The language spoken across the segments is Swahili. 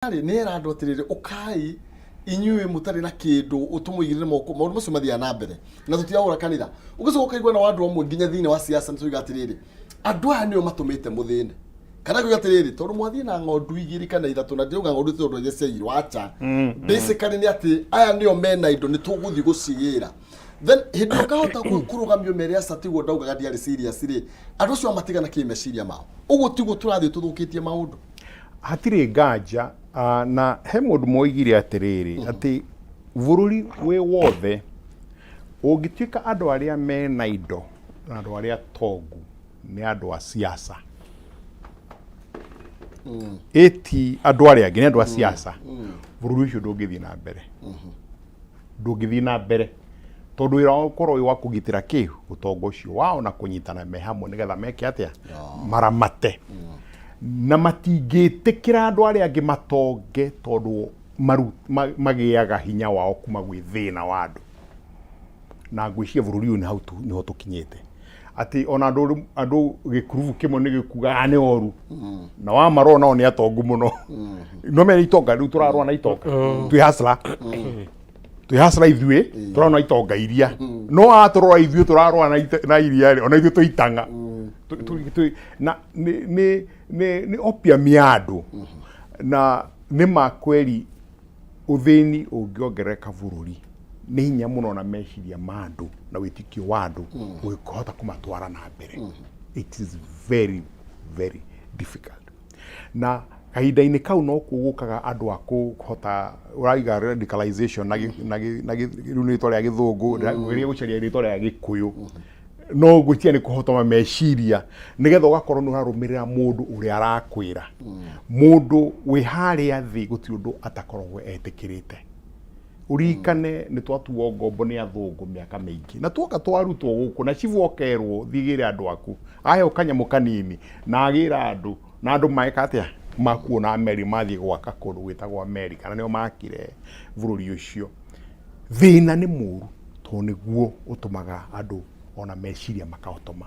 Nä ärandå atä rä rä å kai inyuä må tarä na kä ndå å tå må igä rä re moko maå ndå macio mathiaga na mbere na tå tiragå ra kanitha å gä coka å kaigua na andå amwe nginya thä inä wa ciaca nä tå iga atä rä rä andå aya nä o matå mä te må thä ne kana kuga atä rä rä tondå mwathiä na ng'ondu igä rä kana ithatå na ndä ng'ondu tondå iria ciairwo acha basically nä atä aya nä o mena indo nä tå gå thiä gå cigä ra then hĩndĩ ĩyo ngahota kå rũgamio mere aca tiguo ndaugaga ndiarĩ serious rĩ andũ acio matigana kä meciria mao ũguo tiguo tũrathiĩ tũthũkĩtie maũndũ hatirĩ nganja na he mũndũ moigire atĩrĩrĩ atĩ bũrũri wĩ wothe ũngĩtuĩka andũ arĩa mena indo na andũ arĩa tongu nĩ andũ a siasa eti andũ arĩa angĩ nĩ andũ a siasa bũrũri ũcio ndũngĩthiĩ na mbere ndũngĩthiĩ na mbere tondũ wĩra wao ũkorwo wĩ wa kũgitĩra kĩ ũtonga ũcio wao na kũnyitana me hamwe nĩgetha meke atĩa maramate na matingĩtĩkĩra andũ arĩa angĩ matonge tondũ magĩaga hinya wao kuma gwĩ thĩna wa andũ na ngwĩciria bũrũri ũyũ nĩho tũkinyĩte atĩ ona andũ gĩkurubu kĩmwe nĩ gĩkugaga nĩ oru na wamarora nao nĩ atongu mũno no mena itonga rĩu tũrarũa na itonga twĩ hustler twihasra ithuĩ tũrona itonga iria no atũrora ithuĩ tũrarũa na iria ona ithuĩ tũitanga na nĩ opium ya andũ na nĩ makweri ũthĩni ũngĩongerereka bũrũri nĩ hinya mũno na meciria ma andũ na wĩtĩkio wa andũ ũngĩhota kũmatwara na mbere it is very very difficult na kahinda-inĩ kau no kũgũkaga andũ a kũhota ũraiga radicalization na rĩu nĩ rĩtwa rĩa gĩthũngũ rĩrĩa gũcaria rĩtwa rĩa gĩkũyũ no gwĩtia nĩ kũhotoma meciria nĩgetha ũgakorwo nĩ ũrarũmĩrĩra mũndũ ũrĩa arakwĩra mũndũ wĩ harĩa thĩ gũtirĩ ũndũ atakoragwo etĩkĩrĩte ũririkane nĩ twatuo ngombo nĩ athũngũ mĩaka mĩingĩ na tuoka twarutwo gũkũ na cibu okerwo thigĩre andũ aku aheo kanyamũ kanini na agĩra andũ na andũ maeka atĩa makuona meri mathiĩ gwaka kũndũ gwĩtagwo America na nĩo makire bũrũri ũcio thĩna nĩ mũru tondũ nĩguo ũtũmaga andũ ona meciria makahotoma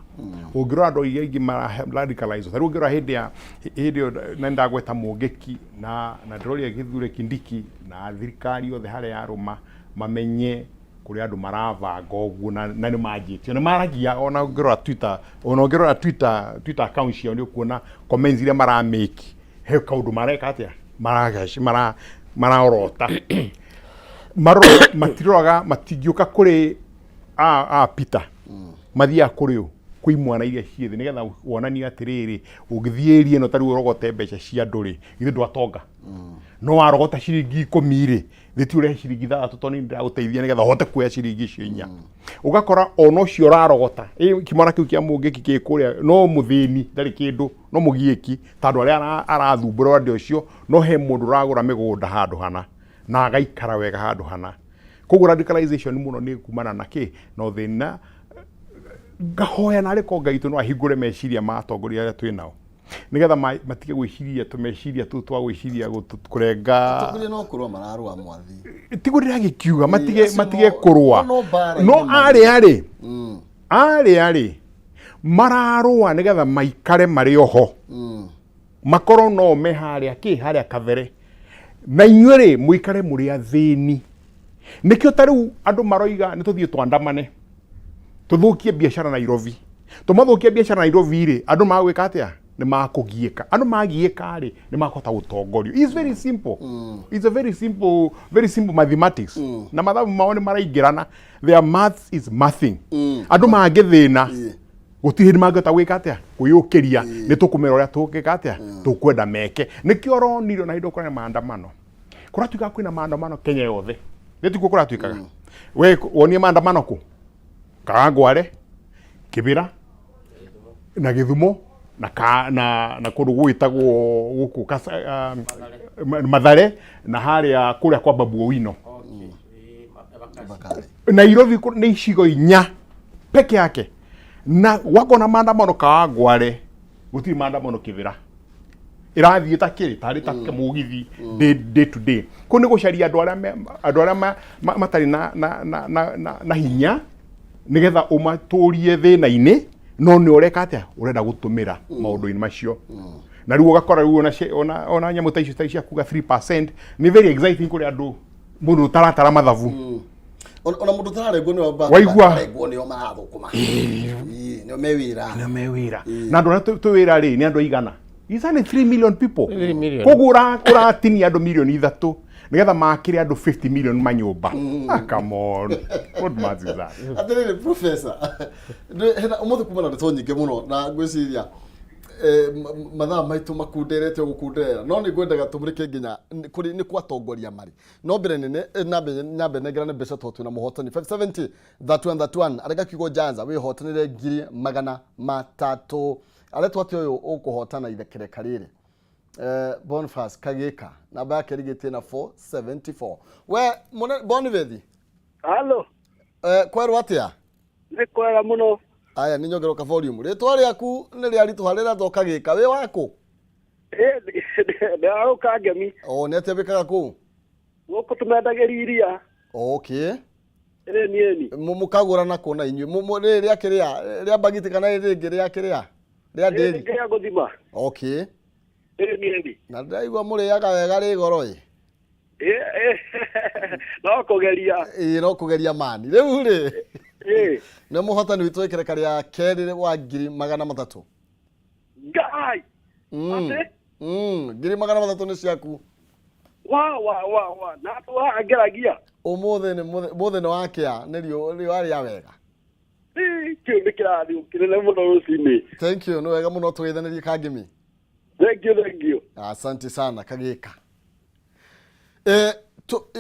ũngĩrora andũ iria ingĩ mara radicalize tarĩu ũngĩrora hĩndĩ ĩyo na ndagweta Mũngĩki na ndĩroria Gĩthure Kindiki na thirikari yothe harĩa yarũma mamenye kũrĩa andũ maravanga ũguo na nĩ manjĩtio nĩ maragia ona ũngĩrora Twitter account ciao nĩ ũkuona comments iria maramake he kaũndũ mareka atĩa maraorota matiroraga matingĩũka kũrĩ Peter mathiaga kũrĩ ũ kwĩ imwana iria ciĩ thĩ nĩgetha wonanie atĩrĩrĩ ũngĩthiĩ ĩria ĩno tarĩu ũrogote mbeca cia andũ rĩ ithuĩ ndwatonga no warogota ciringi 10 rĩ thĩti ũrehe ciringi 3 tondũ nĩ ndĩragũteithia nĩgetha ũhote kuoya ciringi icio 4 ũgakora ona ũcio ũrarogota kĩmwana kĩu kĩa Mũngĩki kĩ kũrĩa no mũthĩni ndarĩ kĩndũ no mũgiĩki tondũ arĩa arathumbũra andũ acio no he mũndũ ũragũra mĩgũnda handũ hana na agaikara wega handũ hana koguo radicalization mũno nĩ kumana na kĩ no thĩna ngahoya na rĩko Ngai no ahingũre meciria ma atongoria arĩa twĩ nao nĩgetha matige gwĩciria tũmeciria tũu twa gwĩciria kũrenga atongoria no kũrũa mararũa mwathi tiguo ndĩragĩkiuga matige kũrũa no arĩ mararũa nĩgetha maikare marĩ oho makorwo no me harĩa kabere na inyuĩ rĩ mũikare mũrĩ athĩni nĩkĩo tarĩu andũ maroiga nĩ tũthiĩ twandamane tũthũkie biacara Nairobi tũmathũkie biacara Nairobi rĩ andũ magwĩka atĩa nĩ makũgiĩka andũ magiĩka rĩ nĩ makota gũtongorio it's very simple it's a very simple mathematics na mathabu mao nĩ maraingĩrana their maths is mathing andũ mangĩthĩna gũtirĩ hĩndĩ mangĩhota gwĩka atĩa kwĩyũkĩria nĩ tũkũmera ũrĩa tũngĩka atĩa tũkwenda meke nĩkĩo ronire na hĩndĩ ũkorwo na maandamano kũratuĩka kwĩna maandamano Kenya yothe nĩtikuo kũratuĩkaga we wonie maandamano kũ Kawangware Kĩbĩra na Gĩthumo na kũndũ gwĩtagwo gũkũ Mathare na harĩa kũrĩa kwa Babu Owino Nairobi nĩ icigo 4 peke yake na wako na maandamano Kawangware gũtirĩ maandamano Kĩbĩra irathiĩ takĩrĩ tarĩ ta mũgithi day to day kũu nĩ gũcaria andũ arĩa matarĩ na hinya nĩgetha ũmatũrie thĩna-inĩ no nĩ ũreka atĩa ũrenda gũtũmĩra maũndũ-inĩ macio na riu ugakora riu ona nyamu ta icio cia kuga 3% ni very exciting kuri andu mundu taratara mathabu ona mundu tararengwo ni waigua nio marathukuma nio mewira na andu tu wira ri ni andu igana is only 3 million people kugura uratinia andu milioni 3 nigetha makire andu 50 million manyumba come on what math is that atiriri professor hena umuthu kumana na tonyike muno na ngwiciria mathaa maitu makunderete gukunderera no ni ngwendaga tumurike nginya kuri ni kwatongoria mari no mbere nene nambe negerane mbeca totwe na muhotani 570 that one arega kigo janza we hotanire ngiri magana matatu aletwa ati uyu ukuhotana ithekere karire Boniface Kagika namba yake rigite na 474 we Bonivethi Halo kweru atia ni kwera muno aya ni nyongeroka volume ritwa riaku ni riari tuharira thoka gika we wako ndio kagemi nete bikaga ku goko tumendagiriria okay nieni mukagura na kona inyu ria kiria bagiti kana ringi ria kiria ria nderi ria guthima okay nieni na ndaigua muriaga wega ri goro no kugeria no kugeria mani riu ri ne muhotani witu ikere karia keri wa ngiri magana matatu gai ngiri magana matatu ni ciaku wa na twa angeragia umuthe ni wakia ni rio aria wega kio ni kirathi ukirele muno rucini thank you no wega muno twithanirie kangimi thank you asante sana Kagika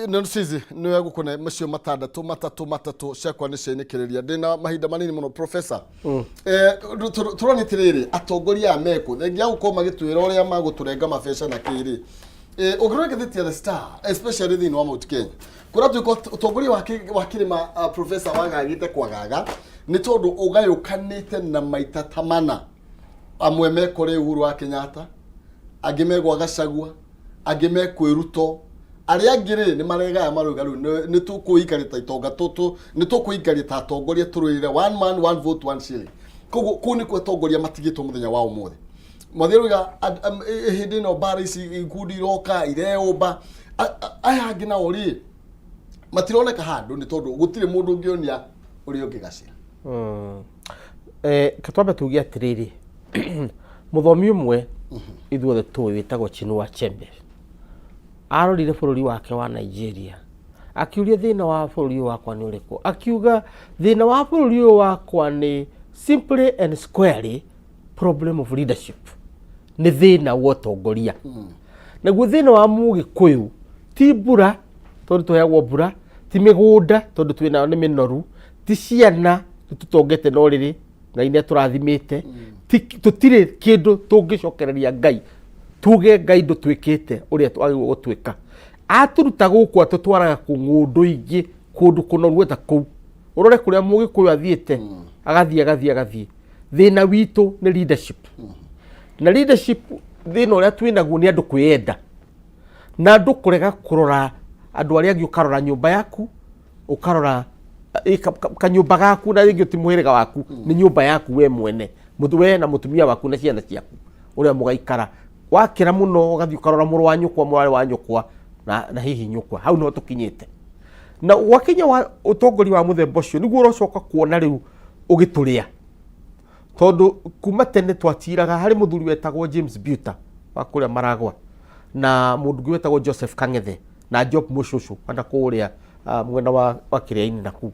nonsizi niwe gukune macio matatu ciakwa ni cianikireria ndina mahinda manini muno professor turonitiriri atongoria ameko thengia gukorwo magitwira uria maguturenga mabesha na kiri ugireke the star especially thini wa Mount Kenya kura tuko utongoria wa kirima professor wagagite kwagaga ni tondu ugayukanite na maita tamana amwe mekore Uhuru wa Kenyatta agimegwa Gachagua agimekwe Ruto aria ngire ni marega maruga riu ni tukuikarita itonga tutu ni tukuikarita atongoria turwire one man one vote one shilling kogu ni kwetongoria matigitwo muthenya wa umuthi muthiruga hindi no baris ikundi roka ireumba aya ngina uri matironeka handu ni tondu gutire mundu ngionia uri ungigacira katwambe tugia atiriri muthomi umwe ithuothe tuwi witagwo Chinua Achebe arorire bururi wake wa Nigeria akiuria thina wa bururi wakwa ni uriko akiuga thina wa bururi wakwa ni simply and squarely problem of leadership ni thina wa utongoria naguo thina wa Mugikuyu ti mbura tondu tuyagwo mbura ti migunda tondu twina ni minoru ti ciana tutongete no riri ngai ni turathimite tutire kindu tungicokereria ngai tuge ngai ndutwikite uria twagirwo gutwika aturuta guku atutwaraga ku ngundu ingi kundu kunoru ta ku urore kuria Mugikuyu athiite agathie thina witu ni leadership na leadership thina uria twinaguo ni andu kwiyenda na andu kurega kurora andu aria angi ukarora nyumba yaku ukarora kanyumba gaku na ringi timuhiriga waku ni nyumba yaku we mwene we na mutumia waku na ciana ciaku uria mugaikara wakira muno ugathii ukarora muru wa nyukwa mwari wa nyukwa na hihi nyukwa hau no tukinyite na wakinya wa utongori wa muthemba ucio niguo urocoka kuona riu ugituria tondu kuma tene twatiraga hari muthuri wetagwo James Buta wa kuria Maragwa na mundu wetagwo Joseph Kang'ethe na Job Mushushu anda kuria mwena wa Kiria-ini naku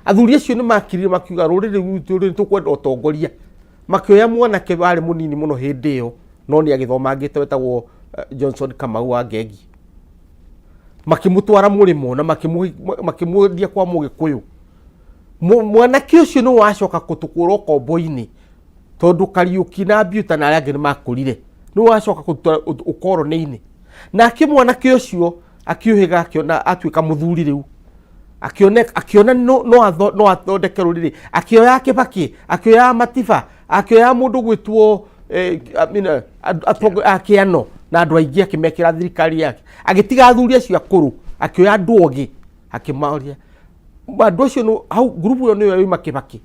athuri acio ni makirire makiuga ruriri rwitu ri tukwenda utongoria makioya mwanake wari munini muno hindi iyo no ni agithoma ngite wetagwo Johnson Kamau wa Ngegi makimutwara murimo na makimudia kwa Mugikuyu mwanake ucio no wacoka kutukura kombo-ini tondu Kariuki na Buta na aria angi ni makurire no wacoka kutura ukoroni-ini na akimwanake ucio akiuhiga akiona atwika muthuri riu akiona no athondeke ruriri akioya Kibaki akioya Matiba akioya mundu gwitwo akiano na andu aingi akimekira thirikari yake agitiga athuri acio akuru akioya andu ogi akimaoria andu acio no hau group yo niyo ima Kibaki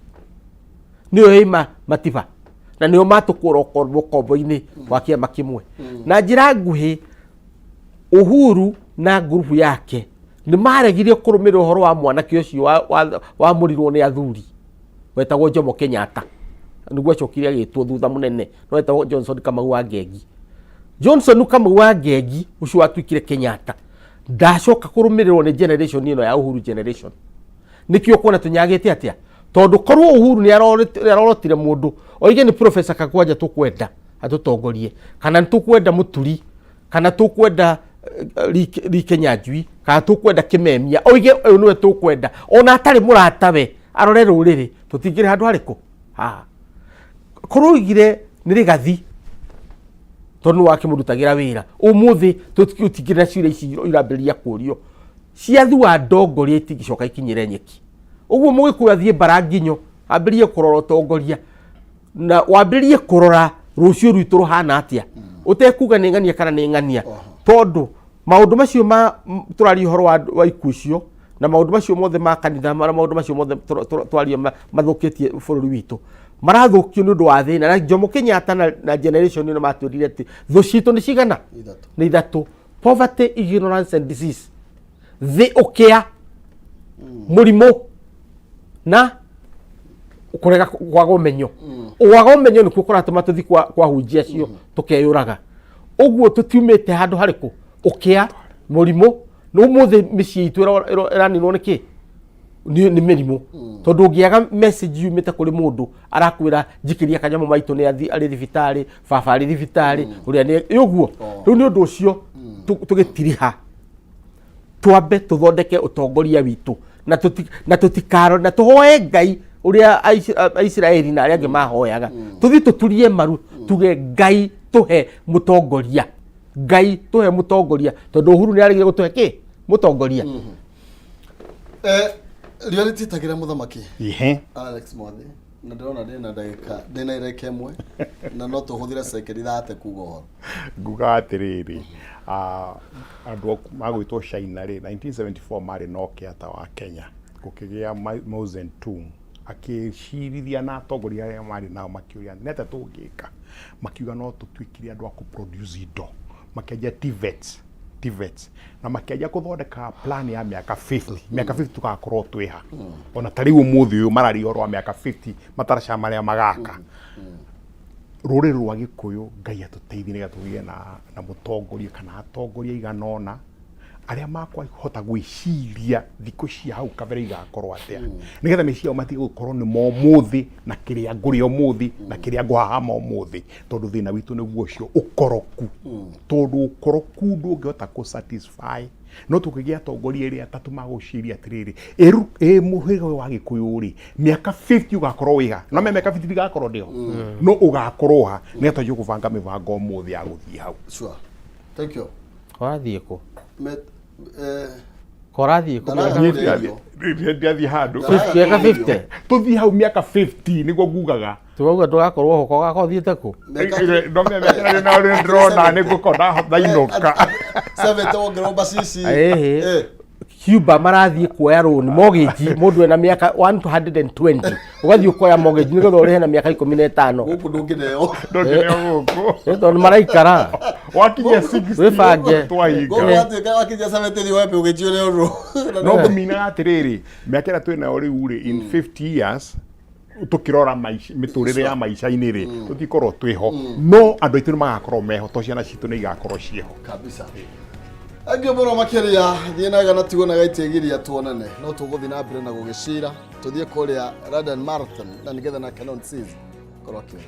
niyo ima Matiba na nio matukura kombo-ini wa kiama kimwe na njira nguhi Uhuru na grupu yake ni maregirie kurumira uhoro wa mwanake ucio wa murirwo ni athuri wetagwo Jomo Kenyatta niguo acokire agitwo thutha munene no wetagwo Johnson Kamau wa Ngegi. Johnson Kamau wa Ngegi ucio watwikire Kenyatta ndacoka kurumirirwo ni generation ino ya Uhuru generation nikio kuona tunyagite atia tondu korwo Uhuru ni arorotire mundu oige ni Professor Kagwanja tukwenda atutongorie kana tukwenda Muturi kana tukwenda Rike Nyanjui kana tukwenda Kimemia oige uyu niwe tukwenda ona atari muratawe arore ruriri tutingire handu hariku korugire ni Rigathi tondu wakimurutagira wira umuthi tutingire ciira ici irambiria kurio ciathu wa ndongoria itigicoka ikinyire nyeki uguo mugikuya thie Baranginyo ambirie kurora utongoria na wambirie kurora rucio rwitu ruhana atia utekuga ni ngania kana ni ngania tondu maundu macio ma turari horo wa ikucio na maundu macio mothe ma kanitha mara maundu macio mothe twari mathukitie bururi witu marathukio ni undu wa thina na Jomo Kenyatta na generation ino matwirire ati thu citu ni cigana ni ithatu poverty, ignorance and disease the ukea murimo na kurega kwaga umenyo waga umenyo ni kukuratuma tuthi kwa hunjia cio tukeyuraga uguo tutiumite handu hariku ukea murimo no muthe micii itu iraninwo niki ni mirimu tondu ungiaga message yumite kuri mundu arakwira njikiria kanyamu maitu ni ari thibitari baba ari thibitari uria ni uguo riu ni undu ucio tugitiriha twambe tuthondeke utongoria witu na tutikaro na tuhoe Ngai uria Aisiraeli na aria angi mahoyaga tuthi tuturie maru tuge Ngai tuhe mutongoria Ngai tuhe mutongoria tondu Uhuru ni arigire gutuhe ki mutongoria reality tagira muthamaki Alex Mwathi na ndona ndina ireke mwe na no tuhuthire second thate kuga horo nguga atiriri andu magwitwo China ri 1974 mari no kiata wa Kenya gukigia Mao Zedong akicirithia na atongoria aria mari nao makiuria nete tungika makiuga no tutwikire andu aku produce indo makienja TVET na makienja kuthondeka plan ya miaka 50 tugakorwo twiha ona tariu muthi uyu marari oro wa miaka 50 mataraca maria magaka ruri rwa Gikuyu Ngai atuteithie gatugie na mutongoria kana atongoria iganona aria makwahota gwiciria thiku cia hau kabere igakorwo atia nigetha meciria matige gukorwo ni momuthi na kiria nguri omuthi na kiria ngwahama omuthi tondu thina witu niguo ucio ukoroku tondu ukoroku ndungihota ku satisfy no tukigia atongoria iria atatu maguciria atiriri muhiga wa Gikuyu ri miaka 50 ugakorwo wiga no miaka 50 igakorwo ndio no ugakorwo ha ni atajua kubanga mibango omuthi ya guthii hau sure thank you wathie ku korathie ku ndiathi handu miaka 50 tuthi hau miaka 50 niguo ngugaga tuauga ndugakorwo hoko gakothiete ku ndo meme na uri ndrona nigukona thainuka sabeto groba sisi Cuba marathie kuoya roni mortgage mundu ena miaka 120 ugathie kuoya mortgage nigetha urihe na miaka 15 guku ndungireo guku ndo maraikara wakinya 60 wibange gwatwika wakinya sabete wepe ugijione uru no kumina atiriri miaka ira twina uri uri in 50 years tukirora maisha miturire ya maisha-ini ri tutikorwo twiho no andu aitu magakorwo meho to ciana citu ni igakorwo cieho kabisa agio boro makiria thienaga na tigona gaitegiria tuonane no tuguthi na mbere na gugicira tuthie kuria London Marathon na nigetha na Canon Seas korwo kiura